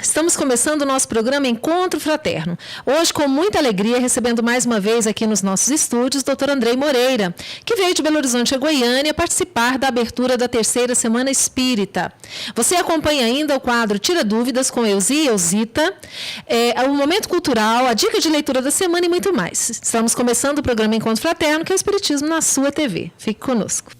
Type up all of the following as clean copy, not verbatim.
Estamos começando o nosso programa Encontro Fraterno. Hoje, com muita alegria, recebendo mais uma vez aqui nos nossos estúdios, Dr. Andrei Moreira, que veio de Belo Horizonte a Goiânia participar da abertura da 3ª Semana Espírita. Você acompanha ainda o quadro Tira Dúvidas com Elzi e Elzita, o Momento Cultural, a dica de leitura da semana e muito mais. Estamos começando o programa Encontro Fraterno, que é o Espiritismo na sua TV. Fique conosco.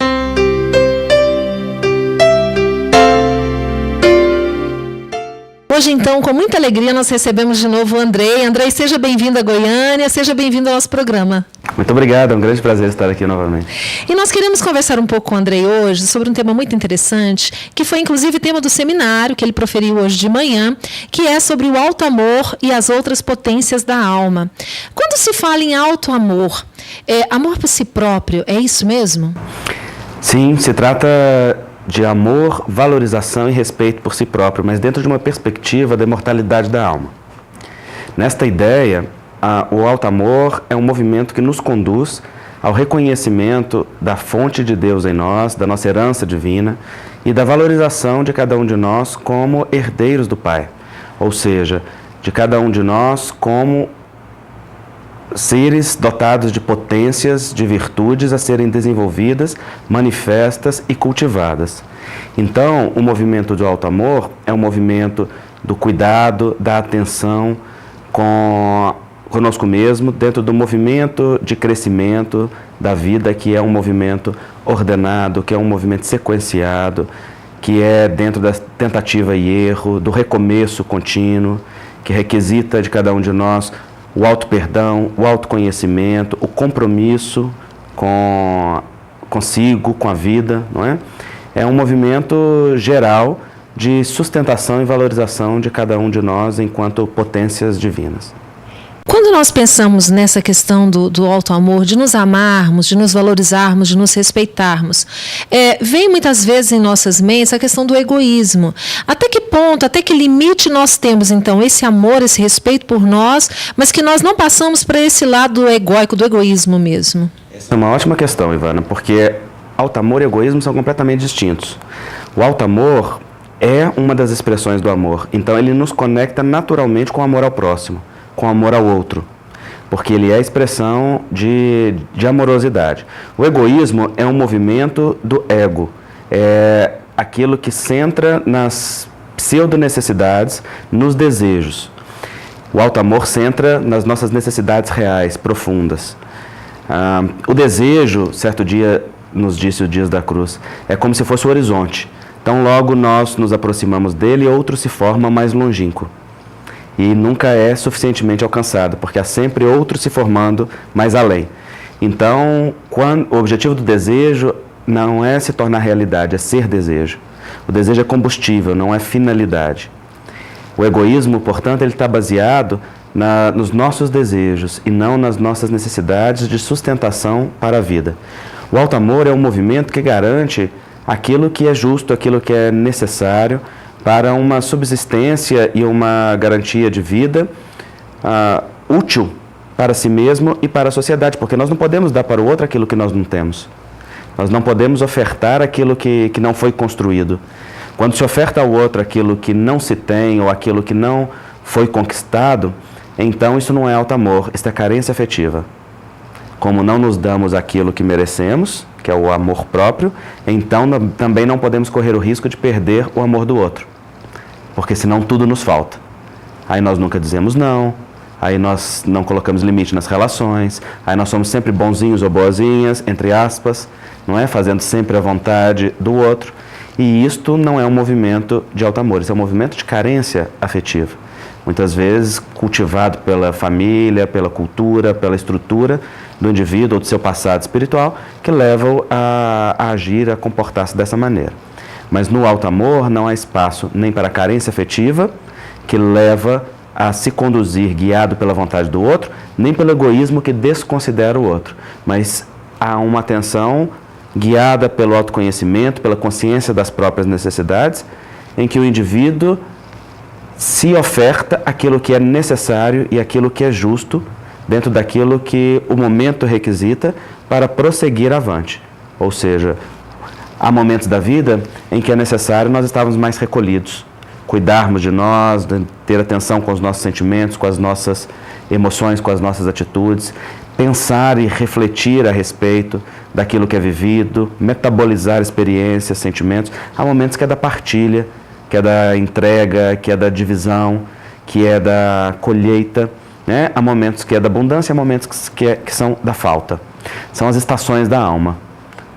Hoje, então, com muita alegria, nós recebemos de novo o Andrei. Andrei, seja bem-vindo a Goiânia, seja bem-vindo ao nosso programa. Muito obrigado, é um grande prazer estar aqui novamente. E nós queremos conversar um pouco com o Andrei hoje sobre um tema muito interessante, que foi inclusive tema do seminário que ele proferiu hoje de manhã, que é sobre o alto amor e as outras potências da alma. Quando se fala em alto amor, amor por si próprio, é isso mesmo? Sim, se trata de amor, valorização e respeito por si próprio, mas dentro de uma perspectiva da imortalidade da alma. Nesta ideia, o alto amor é um movimento que nos conduz ao reconhecimento da fonte de Deus em nós, da nossa herança divina e da valorização de cada um de nós como herdeiros do Pai, ou seja, de cada um de nós como seres dotados de potências, de virtudes a serem desenvolvidas, manifestas e cultivadas. Então, o movimento do alto amor é um movimento do cuidado, da atenção conosco mesmo, dentro do movimento de crescimento da vida, que é um movimento ordenado, que é um movimento sequenciado, que é dentro da tentativa e erro, do recomeço contínuo, que requisita de cada um de nós o auto-perdão, o autoconhecimento, o compromisso consigo, com a vida, não é? É um movimento geral de sustentação e valorização de cada um de nós enquanto potências divinas. Quando nós pensamos nessa questão do alto amor, de nos amarmos, de nos valorizarmos, de nos respeitarmos, vem muitas vezes em nossas mentes a questão do egoísmo. Até que ponto, até que limite nós temos, então, esse amor, esse respeito por nós, mas que nós não passamos para esse lado egóico, do egoísmo mesmo? Essa é uma ótima questão, Ivana, porque alto amor e egoísmo são completamente distintos. O alto amor é uma das expressões do amor, então ele nos conecta naturalmente com o amor ao próximo, com o amor ao outro, porque ele é a expressão de amorosidade. O egoísmo é um movimento do ego, é aquilo que centra nas pseudo-necessidades, nos desejos. O alto amor centra nas nossas necessidades reais, profundas. O desejo, certo dia, nos disse o Dias da Cruz, é como se fosse o horizonte. Então, logo nós nos aproximamos dele, outro se forma mais longínquo. E nunca é suficientemente alcançado, porque há sempre outro se formando mais além. Então, o objetivo do desejo não é se tornar realidade, é ser desejo. O desejo é combustível, não é finalidade. O egoísmo, portanto, ele está baseado nos nossos desejos e não nas nossas necessidades de sustentação para a vida. O alto amor é um movimento que garante aquilo que é justo, aquilo que é necessário para uma subsistência e uma garantia de vida útil para si mesmo e para a sociedade, porque nós não podemos dar para o outro aquilo que nós não temos. Nós não podemos ofertar aquilo que não foi construído. Quando se oferta ao outro aquilo que não se tem ou aquilo que não foi conquistado, então isso não é alto amor, isso é carência afetiva. Como não nos damos aquilo que merecemos, que é o amor próprio, então também não podemos correr o risco de perder o amor do outro, porque senão tudo nos falta. Aí nós nunca dizemos não, aí nós não colocamos limite nas relações, aí nós somos sempre bonzinhos ou boazinhas, entre aspas, não é? Fazendo sempre a vontade do outro. E isto não é um movimento de alto amor, isso é um movimento de carência afetiva. Muitas vezes cultivado pela família, pela cultura, pela estrutura do indivíduo ou do seu passado espiritual, que levam a agir, a comportar-se dessa maneira. Mas no alto amor não há espaço nem para a carência afetiva, que leva a se conduzir guiado pela vontade do outro, nem pelo egoísmo que desconsidera o outro. Mas há uma atenção guiada pelo autoconhecimento, pela consciência das próprias necessidades, em que o indivíduo se oferta aquilo que é necessário e aquilo que é justo dentro daquilo que o momento requisita para prosseguir avante. Ou seja, há momentos da vida em que é necessário nós estarmos mais recolhidos, cuidarmos de nós, de ter atenção com os nossos sentimentos, com as nossas emoções, com as nossas atitudes, pensar e refletir a respeito daquilo que é vivido, metabolizar experiências, sentimentos. Há momentos que é da partilha, que é da entrega, que é da divisão, que é da colheita, né? Há momentos que é da abundância, há momentos que são da falta. São as estações da alma,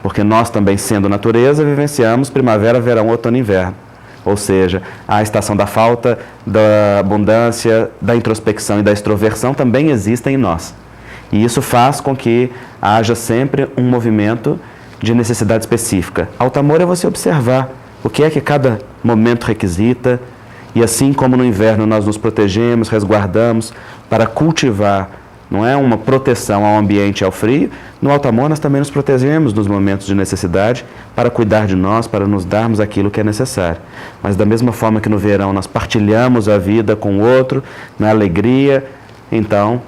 porque nós também, sendo natureza, vivenciamos primavera, verão, outono e inverno. Ou seja, a estação da falta, da abundância, da introspecção e da extroversão também existem em nós. E isso faz com que haja sempre um movimento de necessidade específica. Alto amor é você observar o que é que cada momento requisita, e assim como no inverno nós nos protegemos, resguardamos para cultivar, não é, uma proteção ao ambiente e ao frio, no alto amor nós também nos protegemos nos momentos de necessidade para cuidar de nós, para nos darmos aquilo que é necessário. Mas da mesma forma que no verão nós partilhamos a vida com o outro, na alegria, então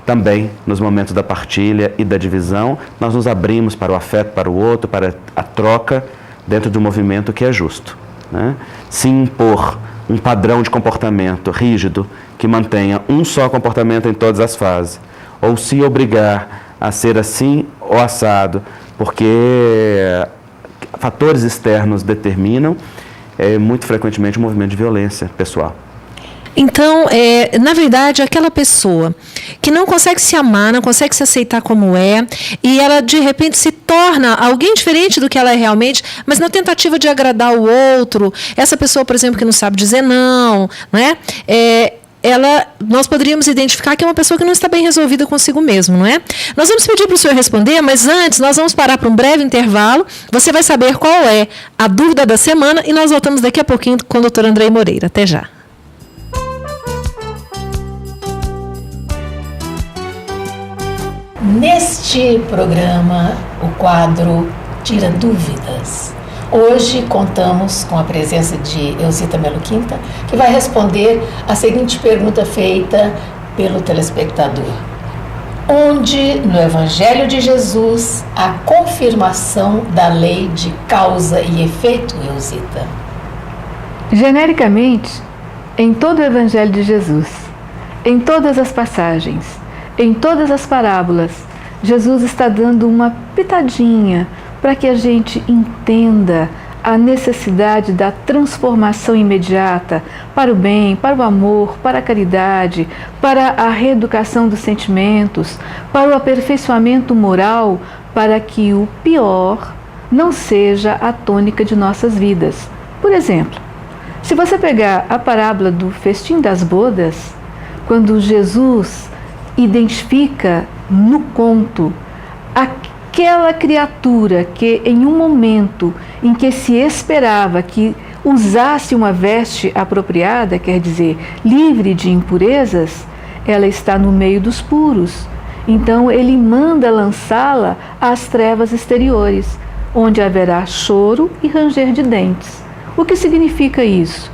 também nos momentos da partilha e da divisão nós nos abrimos para o afeto, para o outro, para a troca dentro de um movimento que é justo, né? Se impor um padrão de comportamento rígido que mantenha um só comportamento em todas as fases, ou se obrigar a ser assim ou assado, porque fatores externos determinam, muito frequentemente um movimento de violência pessoal. Então, na verdade, aquela pessoa que não consegue se amar, não consegue se aceitar como é, e ela de repente se torna alguém diferente do que ela é realmente, mas na tentativa de agradar o outro, essa pessoa, por exemplo, que não sabe dizer não, né? Nós poderíamos identificar que é uma pessoa que não está bem resolvida consigo mesmo, não é? Nós vamos pedir para o senhor responder, mas antes nós vamos parar para um breve intervalo. Você vai saber qual é a dúvida da semana e nós voltamos daqui a pouquinho com o doutor Andrei Moreira. Até já. Neste programa, o quadro Tira Dúvidas. Hoje contamos com a presença de Elzita Melo Quinta, que vai responder a seguinte pergunta feita pelo telespectador: onde no Evangelho de Jesus a confirmação da lei de causa e efeito, Elzita? Genericamente, em todo o Evangelho de Jesus, em todas as passagens, em todas as parábolas, Jesus está dando uma pitadinha para que a gente entenda a necessidade da transformação imediata para o bem, para o amor, para a caridade, para a reeducação dos sentimentos, para o aperfeiçoamento moral, para que o pior não seja a tônica de nossas vidas. Por exemplo, se você pegar a parábola do festim das bodas, quando Jesus identifica no conto aquela criatura que em um momento em que se esperava que usasse uma veste apropriada, quer dizer, livre de impurezas, ela está no meio dos puros. Então ele manda lançá-la às trevas exteriores, onde haverá choro e ranger de dentes. O que significa isso?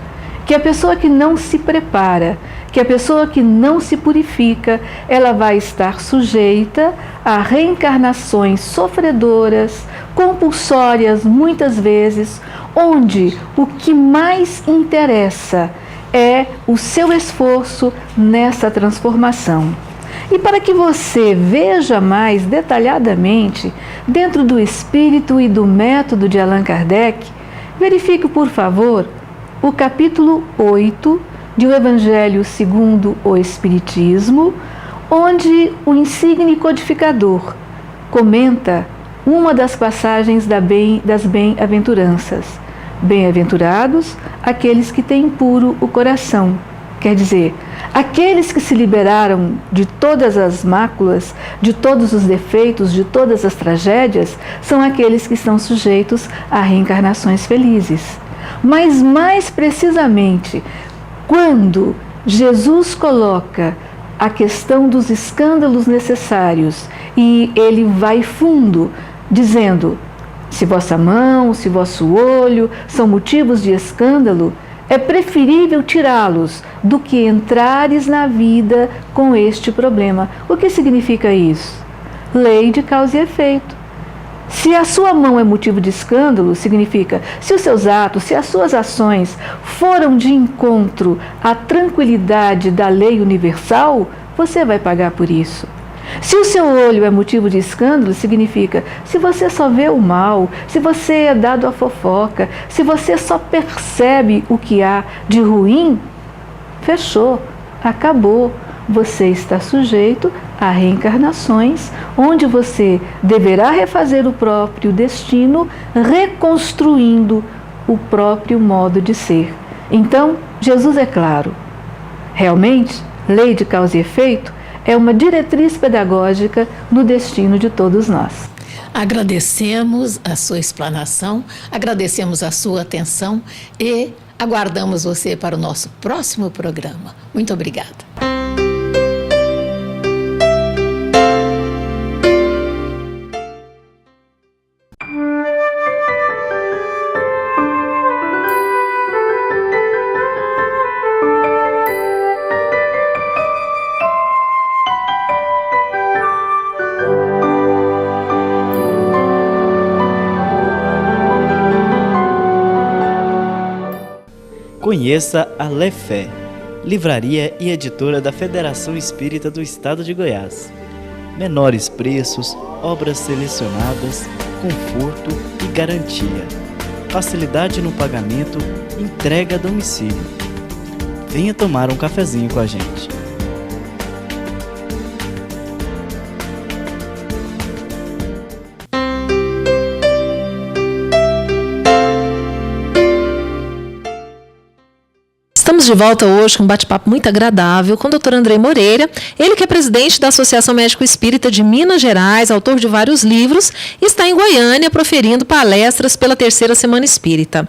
Que a pessoa que não se prepara, que a pessoa que não se purifica, ela vai estar sujeita a reencarnações sofredoras, compulsórias muitas vezes, onde o que mais interessa é o seu esforço nessa transformação. E para que você veja mais detalhadamente, dentro do espírito e do método de Allan Kardec, verifique, por favor, o capítulo 8 de O Evangelho segundo o Espiritismo, onde o insigne codificador comenta uma das passagens das bem-aventuranças. Bem-aventurados aqueles que têm puro o coração. Quer dizer, aqueles que se liberaram de todas as máculas, de todos os defeitos, de todas as tragédias, são aqueles que estão sujeitos a reencarnações felizes. Mas mais precisamente, quando Jesus coloca a questão dos escândalos necessários e ele vai fundo, dizendo: se vossa mão, se vosso olho são motivos de escândalo, é preferível tirá-los do que entrares na vida com este problema. O que significa isso? Lei de causa e efeito. Se a sua mão é motivo de escândalo, significa, se os seus atos, se as suas ações foram de encontro à tranquilidade da lei universal, você vai pagar por isso. Se o seu olho é motivo de escândalo, significa, se você só vê o mal, se você é dado à fofoca, se você só percebe o que há de ruim, fechou, acabou. Você está sujeito a reencarnações, onde você deverá refazer o próprio destino, reconstruindo o próprio modo de ser. Então, Jesus é claro. Realmente, lei de causa e efeito é uma diretriz pedagógica no destino de todos nós. Agradecemos a sua explanação, agradecemos a sua atenção e aguardamos você para o nosso próximo programa. Muito obrigada. Conheça a Lefé, livraria e editora da Federação Espírita do Estado de Goiás. Menores preços, obras selecionadas, conforto e garantia. Facilidade no pagamento, entrega a domicílio. Venha tomar um cafezinho com a gente. Estamos de volta hoje com um bate-papo muito agradável com o Dr. Andrei Moreira, ele que é presidente da Associação Médico Espírita de Minas Gerais, autor de vários livros, e está em Goiânia proferindo palestras pela Terceira Semana Espírita.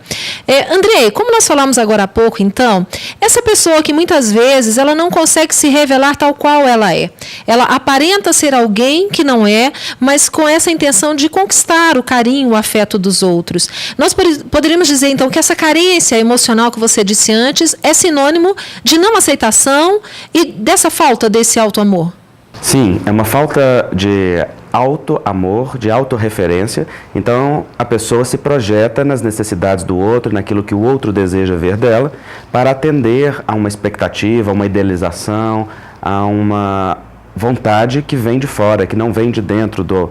Andrei, como nós falamos agora há pouco, então, essa pessoa que muitas vezes ela não consegue se revelar tal qual ela é. Ela aparenta ser alguém que não é, mas com essa intenção de conquistar o carinho, o afeto dos outros. Nós poderíamos dizer, então, que essa carência emocional que você disse antes é sinônimo de não aceitação e dessa falta desse auto-amor? Sim, é uma falta de auto-amor, de autorreferência. Então, a pessoa se projeta nas necessidades do outro, naquilo que o outro deseja ver dela, para atender a uma expectativa, a uma idealização, a uma vontade que vem de fora, que não vem de dentro do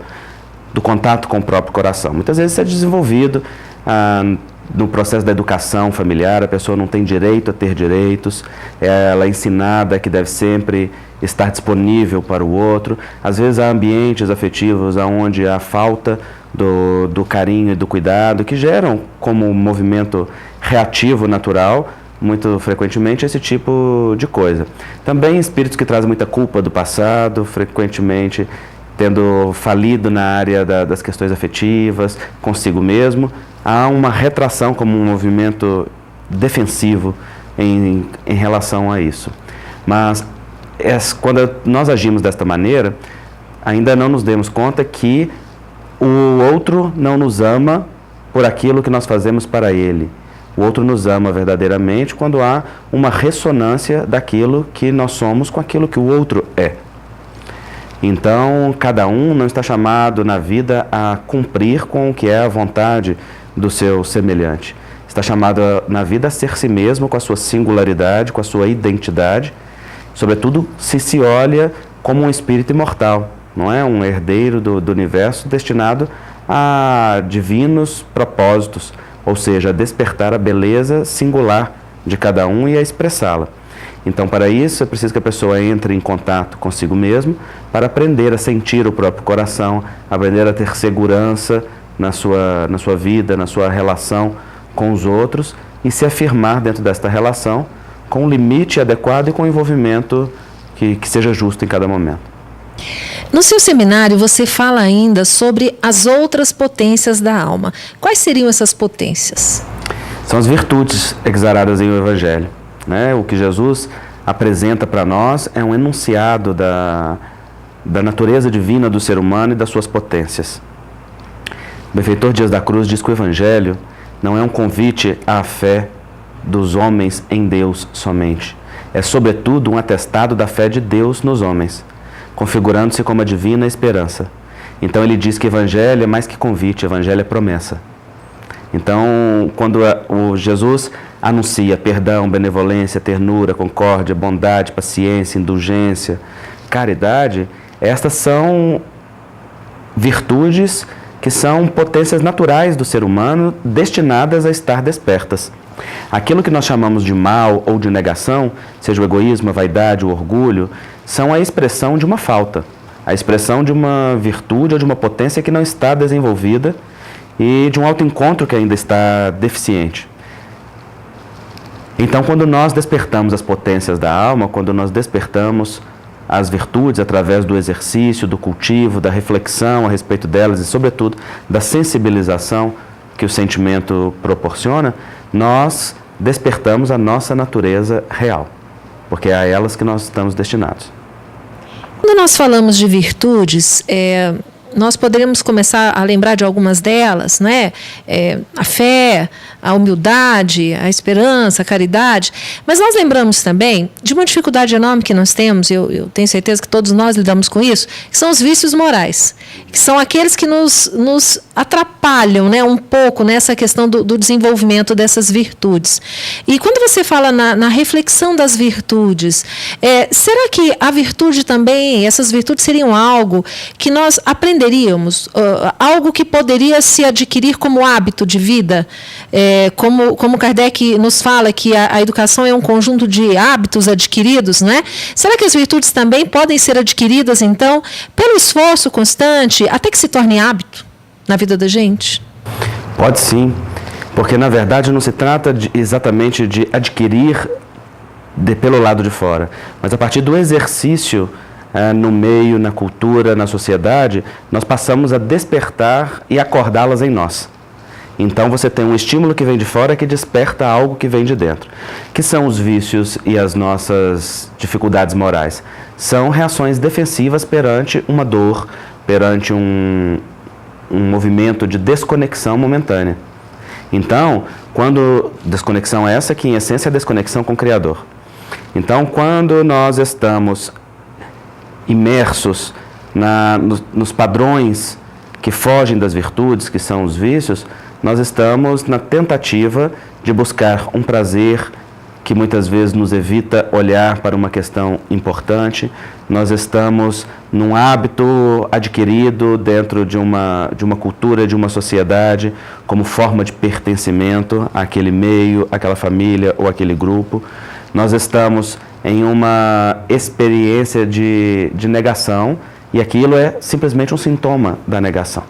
contato com o próprio coração. Muitas vezes isso é desenvolvido no processo da educação familiar. A pessoa não tem direito a ter direitos, ela é ensinada que deve sempre estar disponível para o outro. Às vezes há ambientes afetivos onde há falta do carinho e do cuidado, que geram como um movimento reativo natural, muito frequentemente, esse tipo de coisa. Também espíritos que trazem muita culpa do passado, frequentemente tendo falido na área das questões afetivas, consigo mesmo, há uma retração como um movimento defensivo em relação a isso. Mas quando nós agimos desta maneira, ainda não nos demos conta que o outro não nos ama por aquilo que nós fazemos para ele. O outro nos ama verdadeiramente quando há uma ressonância daquilo que nós somos com aquilo que o outro é. Então, cada um não está chamado na vida a cumprir com o que é a vontade do seu semelhante. Está chamado na vida a ser si mesmo, com a sua singularidade, com a sua identidade, sobretudo se olha como um espírito imortal, não é? Um herdeiro do universo destinado a divinos propósitos, ou seja, a despertar a beleza singular de cada um e a expressá-la. Então, para isso, é preciso que a pessoa entre em contato consigo mesmo para aprender a sentir o próprio coração, aprender a ter segurança na sua vida, na sua relação com os outros e se afirmar dentro desta relação com um limite adequado e com um envolvimento que seja justo em cada momento. No seu seminário, você fala ainda sobre as outras potências da alma. Quais seriam essas potências? São as virtudes exaradas em o Evangelho, né? O que Jesus apresenta para nós é um enunciado da natureza divina do ser humano e das suas potências. O benfeitor Dias da Cruz diz que o Evangelho não é um convite à fé dos homens em Deus somente. É, sobretudo, um atestado da fé de Deus nos homens, configurando-se como a divina esperança. Então ele diz que Evangelho é mais que convite, Evangelho é promessa. Então, quando o Jesus anuncia perdão, benevolência, ternura, concórdia, bondade, paciência, indulgência, caridade. Estas são virtudes que são potências naturais do ser humano destinadas a estar despertas. Aquilo que nós chamamos de mal ou de negação, seja o egoísmo, a vaidade, o orgulho, são a expressão de uma falta, a expressão de uma virtude ou de uma potência que não está desenvolvida e de um autoencontro que ainda está deficiente. Então, quando nós despertamos as potências da alma, quando nós despertamos as virtudes através do exercício, do cultivo, da reflexão a respeito delas e, sobretudo, da sensibilização que o sentimento proporciona, nós despertamos a nossa natureza real, porque é a elas que nós estamos destinados. Quando nós falamos de virtudes, nós poderíamos começar a lembrar de algumas delas, né? A fé, a humildade, a esperança, a caridade. Mas nós lembramos também de uma dificuldade enorme que nós temos, eu tenho certeza que todos nós lidamos com isso, que são os vícios morais, que são aqueles que nos atrapalham, né, um pouco nessa questão do desenvolvimento dessas virtudes. E quando você fala na reflexão das virtudes, será que a virtude também, essas virtudes seriam algo que nós aprenderíamos, algo que poderia se adquirir como hábito de vida? Como Kardec nos fala que a educação é um conjunto de hábitos adquiridos, né? Será que as virtudes também podem ser adquiridas, então, pelo esforço constante, até que se torne hábito na vida da gente? Pode sim, porque na verdade não se trata exatamente de adquirir pelo lado de fora, mas a partir do exercício no meio, na cultura, na sociedade, nós passamos a despertar e acordá-las em nós. Então você tem um estímulo que vem de fora que desperta algo que vem de dentro. Que são os vícios e as nossas dificuldades morais? São reações defensivas perante uma dor, perante um movimento de desconexão momentânea. Então, desconexão essa que em essência é desconexão com o Criador. Então, quando nós estamos imersos nos padrões que fogem das virtudes, que são os vícios, nós estamos na tentativa de buscar um prazer que muitas vezes nos evita olhar para uma questão importante. Nós estamos num hábito adquirido dentro de uma cultura, de uma sociedade, como forma de pertencimento àquele meio, àquela família ou àquele grupo. Nós estamos em uma experiência de negação e aquilo é simplesmente um sintoma da negação.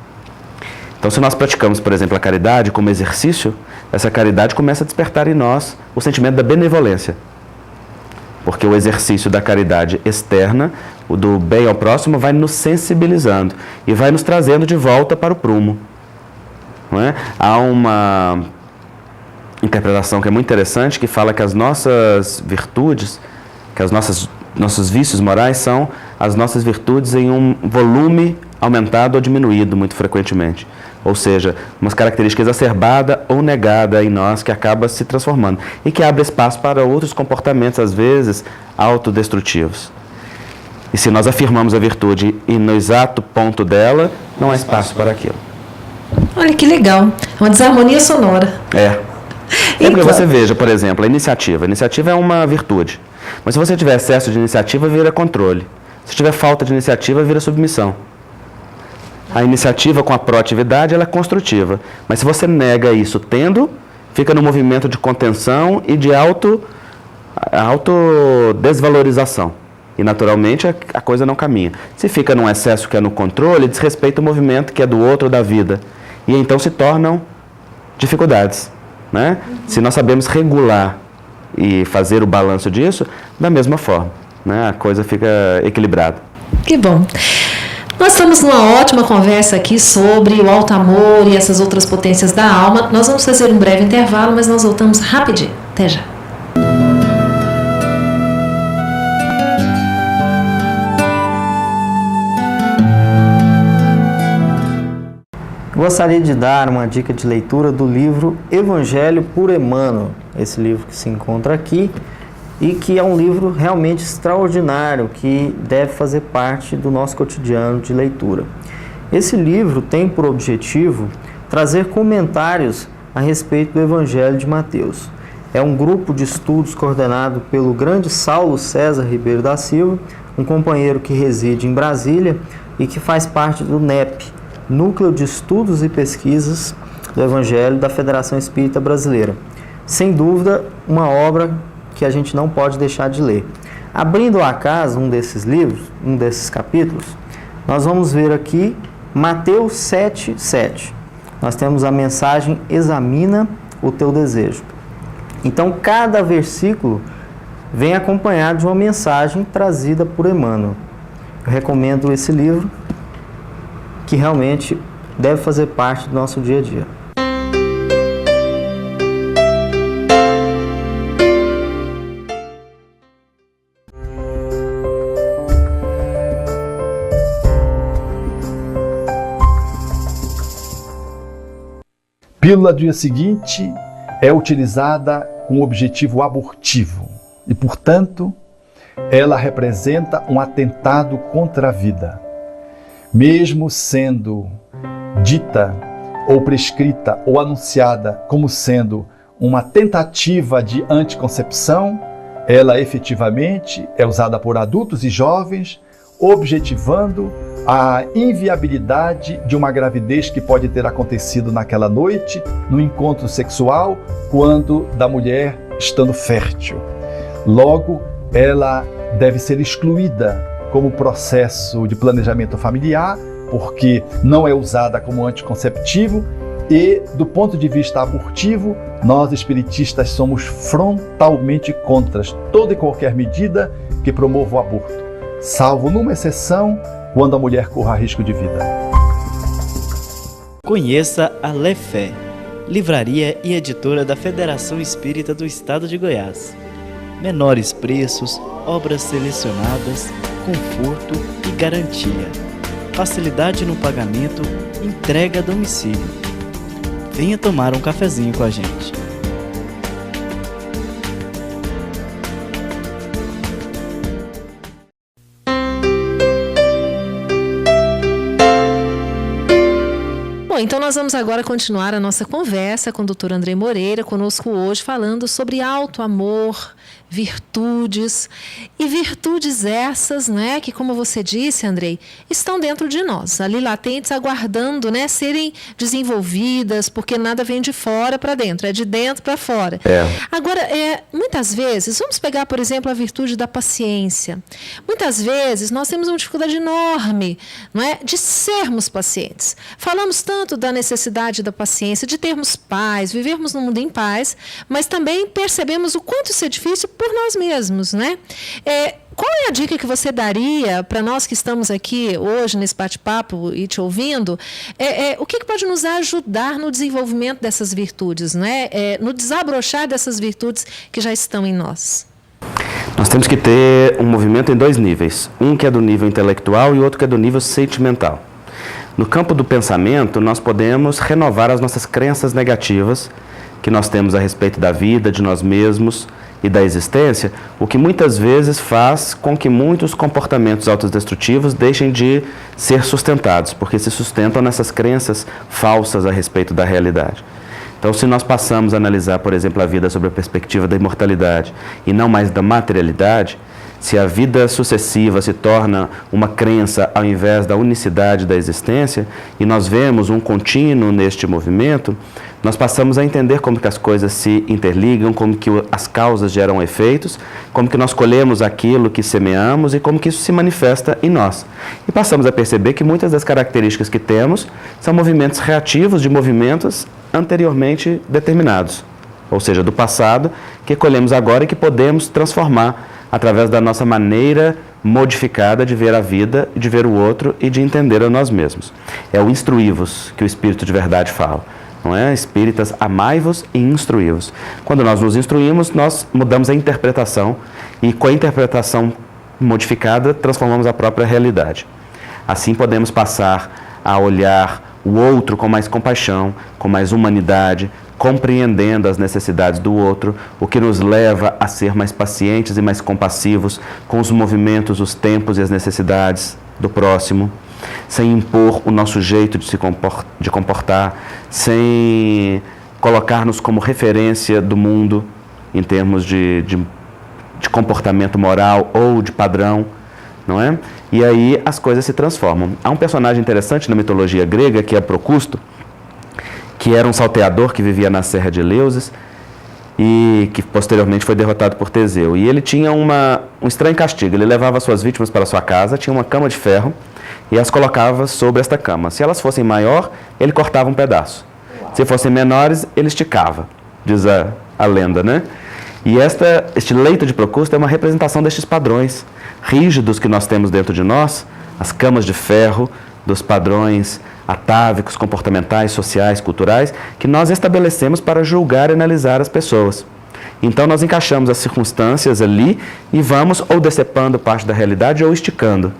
Então, se nós praticamos, por exemplo, a caridade como exercício, essa caridade começa a despertar em nós o sentimento da benevolência. Porque o exercício da caridade externa, o do bem ao próximo, vai nos sensibilizando e vai nos trazendo de volta para o prumo. Não é? Há uma interpretação que é muito interessante, que fala que as nossas virtudes, que nossos vícios morais são as nossas virtudes em um volume aumentado ou diminuído muito frequentemente. Ou seja, uma característica exacerbada ou negada em nós que acaba se transformando e que abre espaço para outros comportamentos, às vezes, autodestrutivos. E se nós afirmamos a virtude e no exato ponto dela, não há espaço para aquilo. Olha que legal, é uma desarmonia sonora. Porque você veja, por exemplo, a iniciativa. A iniciativa é uma virtude. Mas se você tiver excesso de iniciativa, vira controle. Se tiver falta de iniciativa, vira submissão. A iniciativa com a proatividade, ela é construtiva. Mas se você nega isso tendo, fica no movimento de contenção e de autodesvalorização. E, naturalmente, a coisa não caminha. Se fica num excesso que é no controle, desrespeita o movimento que é do outro, da vida. E então se tornam dificuldades. Né? Se nós sabemos regular e fazer o balanço disso, da mesma forma, né? A coisa fica equilibrada. Que bom. Nós estamos numa ótima conversa aqui sobre o alto amor e essas outras potências da alma. Nós vamos fazer um breve intervalo, mas nós voltamos rapidinho. Até já. Gostaria de dar uma dica de leitura do livro Evangelho por Emmanuel, esse livro que se encontra aqui e que é um livro realmente extraordinário que deve fazer parte do nosso cotidiano de leitura. Esse livro tem por objetivo trazer comentários a respeito do Evangelho de Mateus. É um grupo de estudos coordenado pelo grande Saulo César Ribeiro da Silva, um companheiro que reside em Brasília e que faz parte do NEP, Núcleo de Estudos e Pesquisas do Evangelho da Federação Espírita Brasileira. Sem dúvida, uma obra que a gente não pode deixar de ler. Abrindo ao acaso um desses livros, um desses capítulos, nós vamos ver aqui Mateus 7:7. Nós temos a mensagem: examina o teu desejo. Então, cada versículo vem acompanhado de uma mensagem trazida por Emmanuel. Eu recomendo esse livro, que realmente deve fazer parte do nosso dia a dia. Pílula do dia seguinte é utilizada com objetivo abortivo e, portanto, ela representa um atentado contra a vida. Mesmo sendo dita ou prescrita ou anunciada como sendo uma tentativa de anticoncepção, ela efetivamente é usada por adultos e jovens, objetivando a inviabilidade de uma gravidez que pode ter acontecido naquela noite, no encontro sexual, quando da mulher estando fértil. Logo, ela deve ser excluída como processo de planejamento familiar, porque não é usada como anticonceptivo, e do ponto de vista abortivo, nós espiritistas somos frontalmente contra toda e qualquer medida que promova o aborto, salvo numa exceção, quando a mulher corra risco de vida. Conheça a Lefé, livraria e editora da Federação Espírita do Estado de Goiás. Menores preços, obras selecionadas, conforto e garantia. Facilidade no pagamento, entrega a domicílio. Venha tomar um cafezinho com a gente. Então nós vamos agora continuar a nossa conversa com o Dr. Andrei Moreira, conosco hoje, falando sobre alto amor, virtudes, e virtudes essas, né, que, como você disse, Andrei, estão dentro de nós, ali latentes, aguardando, né, serem desenvolvidas, porque nada vem de fora para dentro, é de dentro para fora. Agora, muitas vezes, vamos pegar, por exemplo, a virtude da paciência. Muitas vezes nós temos uma dificuldade enorme, não é, de sermos pacientes. Falamos tanto da necessidade da paciência, de termos paz, vivermos num mundo em paz, mas também percebemos o quanto isso é difícil por nós mesmos, né? Qual é a dica que você daria para nós que estamos aqui hoje nesse bate-papo e te ouvindo? O que pode nos ajudar no desenvolvimento dessas virtudes, né? No desabrochar dessas virtudes que já estão em nós? Nós temos que ter um movimento em dois níveis. Um que é do nível intelectual e outro que é do nível sentimental. No campo do pensamento, nós podemos renovar as nossas crenças negativas que nós temos a respeito da vida, de nós mesmos e da existência, o que muitas vezes faz com que muitos comportamentos autodestrutivos deixem de ser sustentados, porque se sustentam nessas crenças falsas a respeito da realidade. Então, se nós passamos a analisar, por exemplo, a vida sob a perspectiva da imortalidade e não mais da materialidade, se a vida sucessiva se torna uma crença ao invés da unicidade da existência, e nós vemos um contínuo neste movimento, nós passamos a entender como que as coisas se interligam, como que as causas geram efeitos, como que nós colhemos aquilo que semeamos e como que isso se manifesta em nós. E passamos a perceber que muitas das características que temos são movimentos reativos de movimentos anteriormente determinados, ou seja, do passado, que colhemos agora e que podemos transformar através da nossa maneira modificada de ver a vida, de ver o outro e de entender a nós mesmos. É o instruí-vos que o Espírito de verdade fala. Não é? Espíritas, amai-vos e instruí-vos. Quando nós nos instruímos, nós mudamos a interpretação e com a interpretação modificada, transformamos a própria realidade. Assim podemos passar a olhar o outro com mais compaixão, com mais humanidade, compreendendo as necessidades do outro, o que nos leva a ser mais pacientes e mais compassivos com os movimentos, os tempos e as necessidades do próximo, sem impor o nosso jeito de comportar, sem colocar-nos como referência do mundo, em termos de comportamento moral ou de padrão, não é? E aí as coisas se transformam. Há um personagem interessante na mitologia grega, que é Procusto, que era um salteador que vivia na Serra de Eleusis e que posteriormente foi derrotado por Teseu. E ele tinha um estranho castigo. Ele levava suas vítimas para sua casa, tinha uma cama de ferro e as colocava sobre esta cama. Se elas fossem maior, ele cortava um pedaço. Se fossem menores, ele esticava, diz a lenda, né? E este leito de Procusto é uma representação destes padrões rígidos que nós temos dentro de nós, as camas de ferro, dos padrões atávicos, comportamentais, sociais, culturais, que nós estabelecemos para julgar e analisar as pessoas. Então nós encaixamos as circunstâncias ali e vamos ou decepando parte da realidade ou esticando.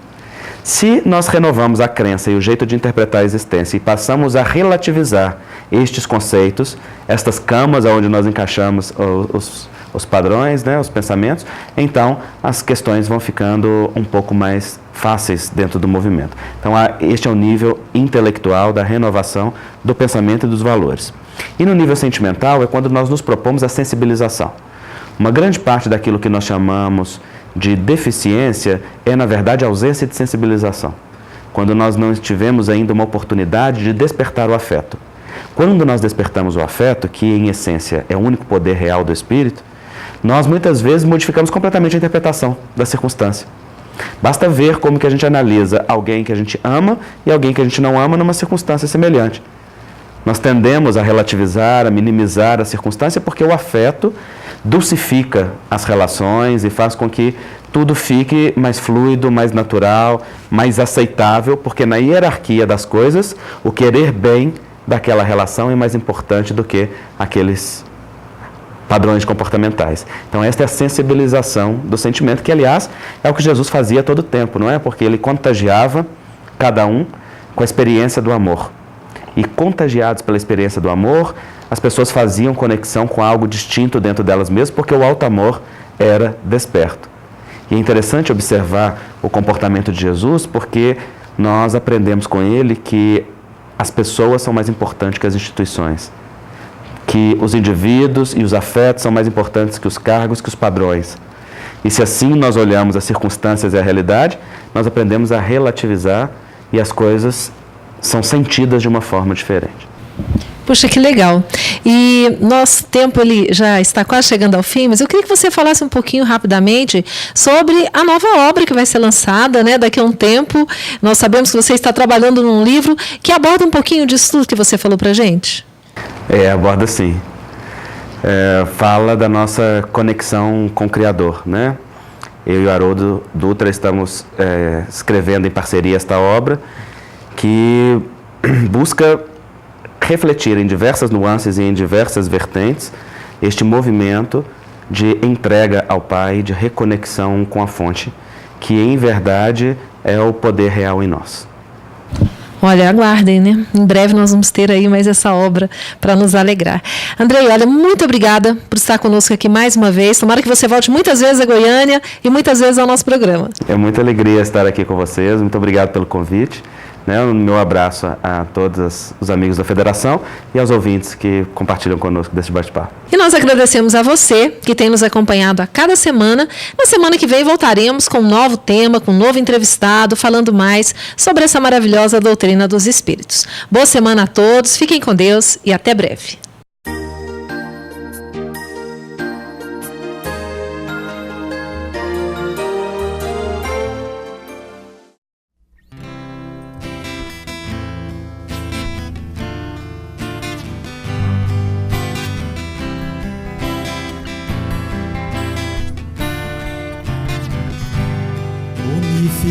Se nós renovamos a crença e o jeito de interpretar a existência e passamos a relativizar estes conceitos, estas camas onde nós encaixamos os padrões, né, os pensamentos, então as questões vão ficando um pouco mais fáceis dentro do movimento. Então este é o nível intelectual da renovação do pensamento e dos valores. E no nível sentimental é quando nós nos propomos a sensibilização. Uma grande parte daquilo que nós chamamos de deficiência é, na verdade, a ausência de sensibilização. Quando nós não tivemos ainda uma oportunidade de despertar o afeto. Quando nós despertamos o afeto, que em essência é o único poder real do espírito, nós muitas vezes modificamos completamente a interpretação da circunstância. Basta ver como que a gente analisa alguém que a gente ama e alguém que a gente não ama numa circunstância semelhante. Nós tendemos a relativizar, a minimizar a circunstância porque o afeto dulcifica as relações e faz com que tudo fique mais fluido, mais natural, mais aceitável, porque na hierarquia das coisas, o querer bem daquela relação é mais importante do que aqueles padrões comportamentais. Então esta é a sensibilização do sentimento, que aliás é o que Jesus fazia todo o tempo, não é? Porque ele contagiava cada um com a experiência do amor. E contagiados pela experiência do amor, as pessoas faziam conexão com algo distinto dentro delas mesmas, porque o alto amor era desperto. E é interessante observar o comportamento de Jesus, porque nós aprendemos com ele que as pessoas são mais importantes que as instituições, que os indivíduos e os afetos são mais importantes que os cargos, que os padrões. E se assim nós olhamos as circunstâncias e a realidade, nós aprendemos a relativizar e as coisas são sentidas de uma forma diferente. Puxa, que legal. E nosso tempo ele já está quase chegando ao fim, mas eu queria que você falasse um pouquinho rapidamente sobre a nova obra que vai ser lançada, né, daqui a um tempo. Nós sabemos que você está trabalhando num livro que aborda um pouquinho disso tudo que você falou para a gente. Aborda sim. Fala da nossa conexão com o Criador, né? Eu e o Haroldo Dutra estamos escrevendo em parceria esta obra que busca refletir em diversas nuances e em diversas vertentes este movimento de entrega ao Pai, de reconexão com a fonte, que em verdade é o poder real em nós. Olha, aguardem, né? Em breve nós vamos ter aí mais essa obra para nos alegrar. Andrei, olha, muito obrigada por estar conosco aqui mais uma vez. Tomara que você volte muitas vezes a Goiânia e muitas vezes ao nosso programa. É muita alegria estar aqui com vocês. Muito obrigado pelo convite. O meu abraço a todos os amigos da Federação e aos ouvintes que compartilham conosco desse bate-papo. E nós agradecemos a você que tem nos acompanhado a cada semana. Na semana que vem voltaremos com um novo tema, com um novo entrevistado, falando mais sobre essa maravilhosa doutrina dos Espíritos. Boa semana a todos, fiquem com Deus e até breve.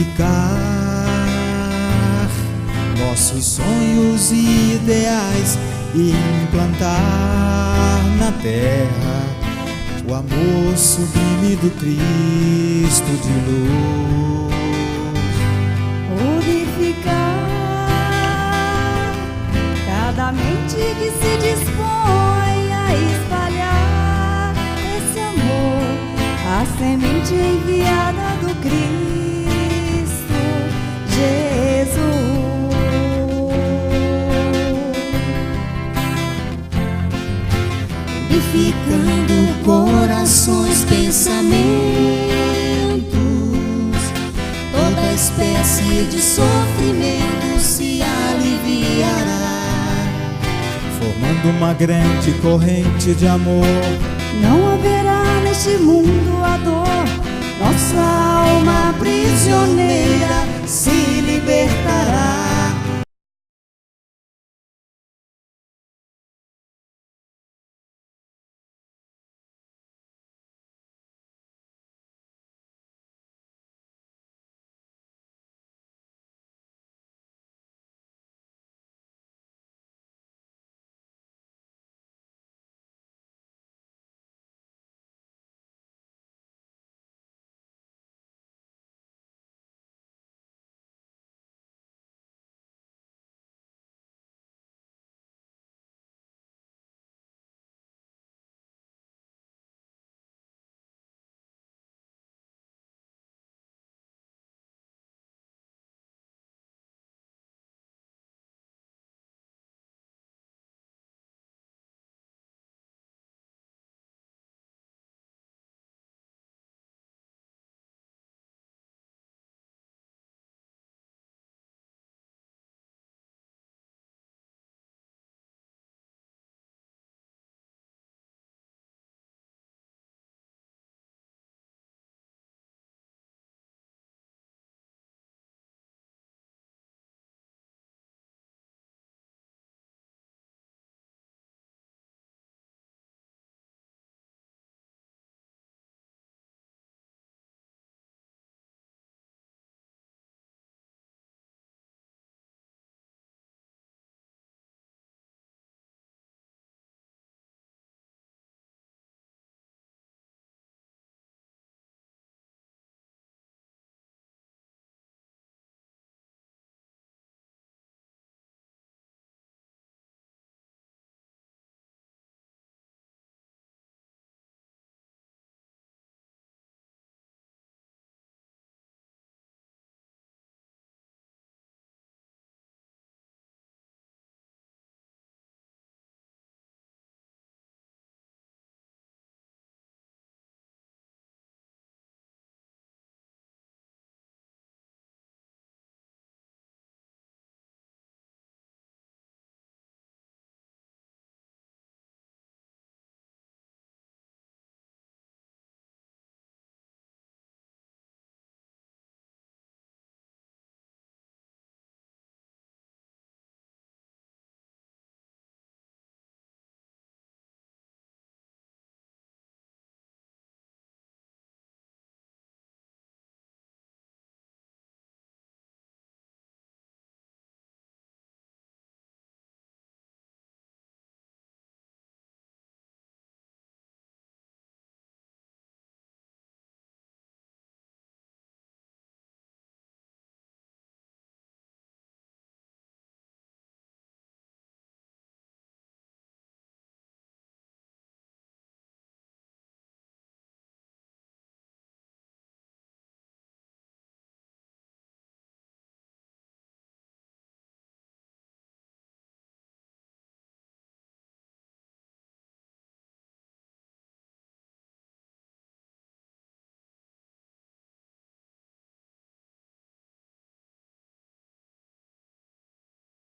Unificar nossos sonhos e ideais e implantar na terra o amor sublime do Cristo de luz. Unificar cada mente que se dispõe a espalhar esse amor, a semente enviada do Cristo Jesus. Unificando o coração fluindo uma grande corrente de amor. Não haverá neste mundo a dor, nossa alma prisioneira se libertará.